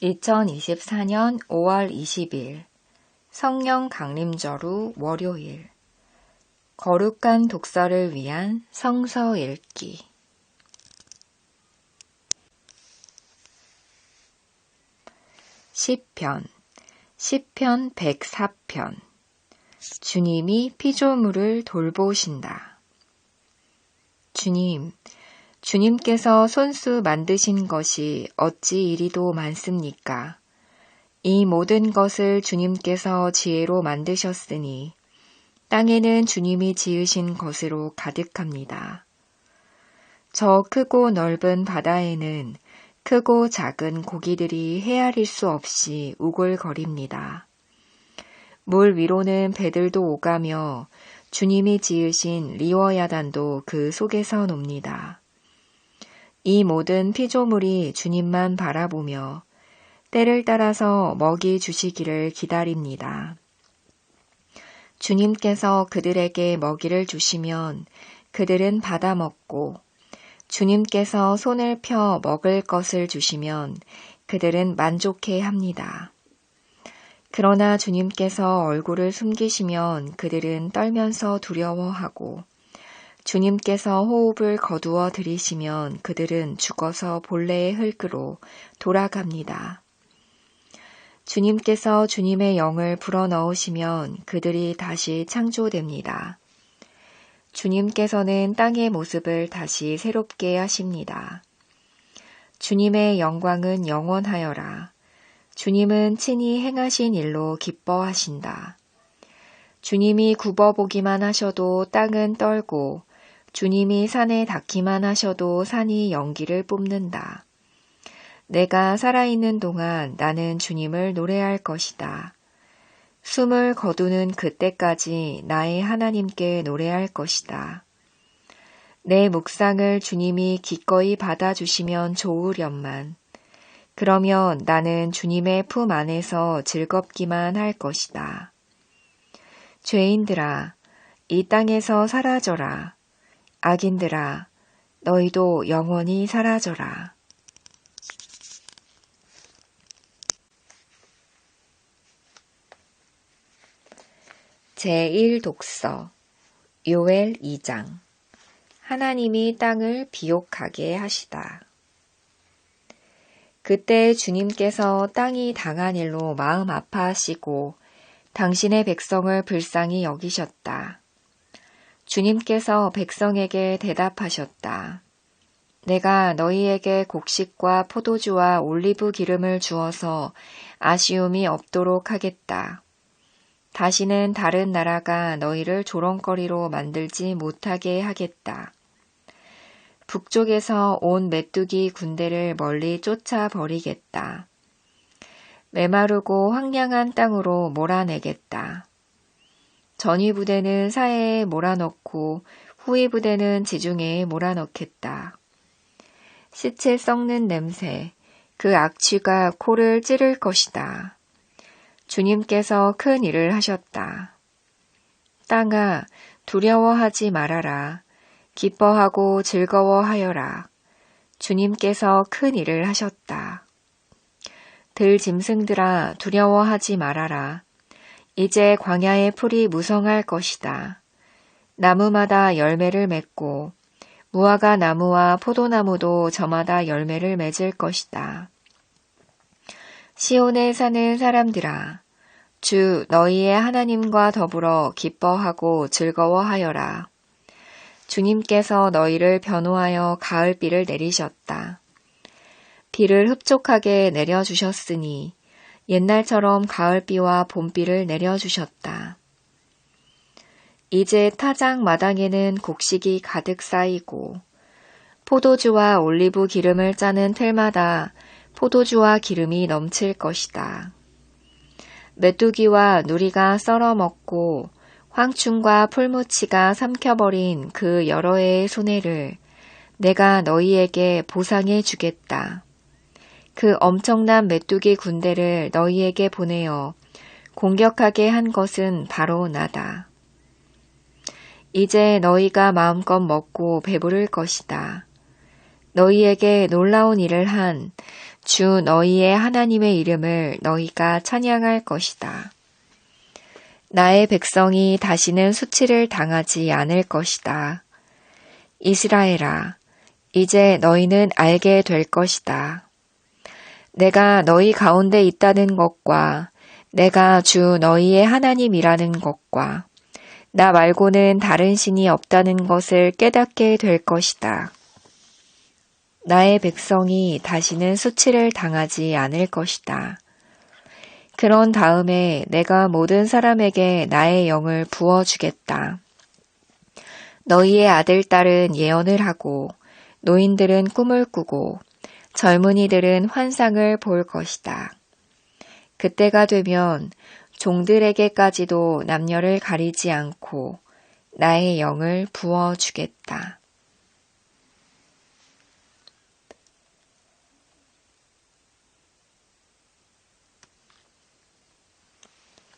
2024년 5월 20일 성령 강림절후 월요일 거룩한 독서를 위한 성서 읽기 시편 104편 주님이 피조물을 돌보신다. 주님께서 손수 만드신 것이 어찌 이리도 많습니까? 이 모든 것을 주님께서 지혜로 만드셨으니 땅에는 주님이 지으신 것으로 가득합니다. 저 크고 넓은 바다에는 크고 작은 고기들이 헤아릴 수 없이 우글거립니다. 물 위로는 배들도 오가며 주님이 지으신 리워야단도 그 속에서 놉니다. 이 모든 피조물이 주님만 바라보며 때를 따라서 먹이 주시기를 기다립니다. 주님께서 그들에게 먹이를 주시면 그들은 받아먹고 주님께서 손을 펴 먹을 것을 주시면 그들은 만족해 합니다. 그러나 주님께서 얼굴을 숨기시면 그들은 떨면서 두려워하고 주님께서 호흡을 거두어 들이시면 그들은 죽어서 본래의 흙으로 돌아갑니다. 주님께서 주님의 영을 불어넣으시면 그들이 다시 창조됩니다. 주님께서는 땅의 모습을 다시 새롭게 하십니다. 주님의 영광은 영원하여라. 주님은 친히 행하신 일로 기뻐하신다. 주님이 굽어보기만 하셔도 땅은 떨고 주님이 산에 닿기만 하셔도 산이 연기를 뿜는다. 내가 살아있는 동안 나는 주님을 노래할 것이다. 숨을 거두는 그때까지 나의 하나님께 노래할 것이다. 내 묵상을 주님이 기꺼이 받아주시면 좋으련만. 그러면 나는 주님의 품 안에서 즐겁기만 할 것이다. 죄인들아, 이 땅에서 사라져라. 악인들아, 너희도 영원히 사라져라. 제1독서 요엘 2장 하나님이 땅을 비옥하게 하시다. 그때 주님께서 땅이 당한 일로 마음 아파하시고 당신의 백성을 불쌍히 여기셨다. 주님께서 백성에게 대답하셨다. 내가 너희에게 곡식과 포도주와 올리브 기름을 주어서 아쉬움이 없도록 하겠다. 다시는 다른 나라가 너희를 조롱거리로 만들지 못하게 하겠다. 북쪽에서 온 메뚜기 군대를 멀리 쫓아버리겠다. 메마르고 황량한 땅으로 몰아내겠다. 전위 부대는 사해에 몰아넣고 후위 부대는 지중해에 몰아넣겠다. 시체 썩는 냄새, 그 악취가 코를 찌를 것이다. 주님께서 큰 일을 하셨다. 땅아, 두려워하지 말아라. 기뻐하고 즐거워하여라. 주님께서 큰 일을 하셨다. 들 짐승들아, 두려워하지 말아라. 이제 광야의 풀이 무성할 것이다. 나무마다 열매를 맺고 무화과 나무와 포도나무도 저마다 열매를 맺을 것이다. 시온에 사는 사람들아, 주 너희의 하나님과 더불어 기뻐하고 즐거워하여라. 주님께서 너희를 변호하여 가을비를 내리셨다. 비를 흡족하게 내려주셨으니 옛날처럼 가을비와 봄비를 내려주셨다. 이제 타작 마당에는 곡식이 가득 쌓이고 포도주와 올리브 기름을 짜는 틀마다 포도주와 기름이 넘칠 것이다. 메뚜기와 누리가 썰어먹고 황충과 풀무치가 삼켜버린 그 여러 해의 손해를 내가 너희에게 보상해 주겠다. 그 엄청난 메뚜기 군대를 너희에게 보내어 공격하게 한 것은 바로 나다. 이제 너희가 마음껏 먹고 배부를 것이다. 너희에게 놀라운 일을 한 주 너희의 하나님의 이름을 너희가 찬양할 것이다. 나의 백성이 다시는 수치를 당하지 않을 것이다. 이스라엘아, 이제 너희는 알게 될 것이다. 내가 너희 가운데 있다는 것과 내가 주 너희의 하나님이라는 것과 나 말고는 다른 신이 없다는 것을 깨닫게 될 것이다. 나의 백성이 다시는 수치를 당하지 않을 것이다. 그런 다음에 내가 모든 사람에게 나의 영을 부어주겠다. 너희의 아들, 딸은 예언을 하고 노인들은 꿈을 꾸고 젊은이들은 환상을 볼 것이다. 그때가 되면 종들에게까지도 남녀를 가리지 않고 나의 영을 부어주겠다.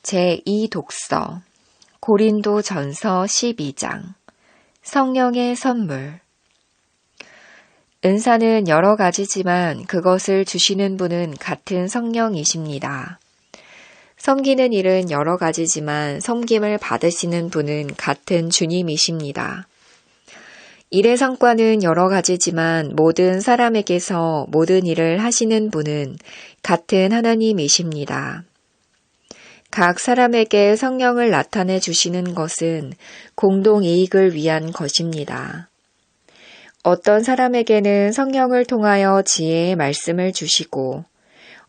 제2독서 고린도전서 12장 성령의 선물. 은사는 여러 가지지만 그것을 주시는 분은 같은 성령이십니다. 섬기는 일은 여러 가지지만 섬김을 받으시는 분은 같은 주님이십니다. 일의 성과는 여러 가지지만 모든 사람에게서 모든 일을 하시는 분은 같은 하나님이십니다. 각 사람에게 성령을 나타내 주시는 것은 공동 이익을 위한 것입니다. 어떤 사람에게는 성령을 통하여 지혜의 말씀을 주시고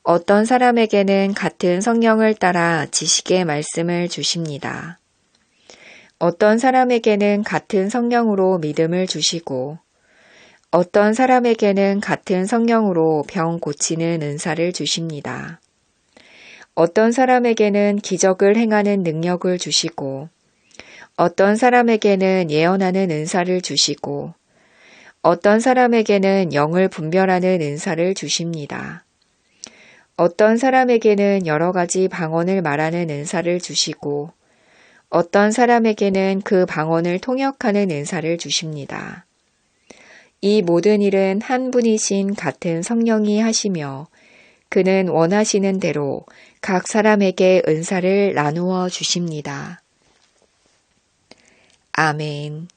어떤 사람에게는 같은 성령을 따라 지식의 말씀을 주십니다. 어떤 사람에게는 같은 성령으로 믿음을 주시고 어떤 사람에게는 같은 성령으로 병 고치는 은사를 주십니다. 어떤 사람에게는 기적을 행하는 능력을 주시고 어떤 사람에게는 예언하는 은사를 주시고 어떤 사람에게는 영을 분별하는 은사를 주십니다. 어떤 사람에게는 여러 가지 방언을 말하는 은사를 주시고 어떤 사람에게는 그 방언을 통역하는 은사를 주십니다. 이 모든 일은 한 분이신 같은 성령이 하시며 그는 원하시는 대로 각 사람에게 은사를 나누어 주십니다. 아멘.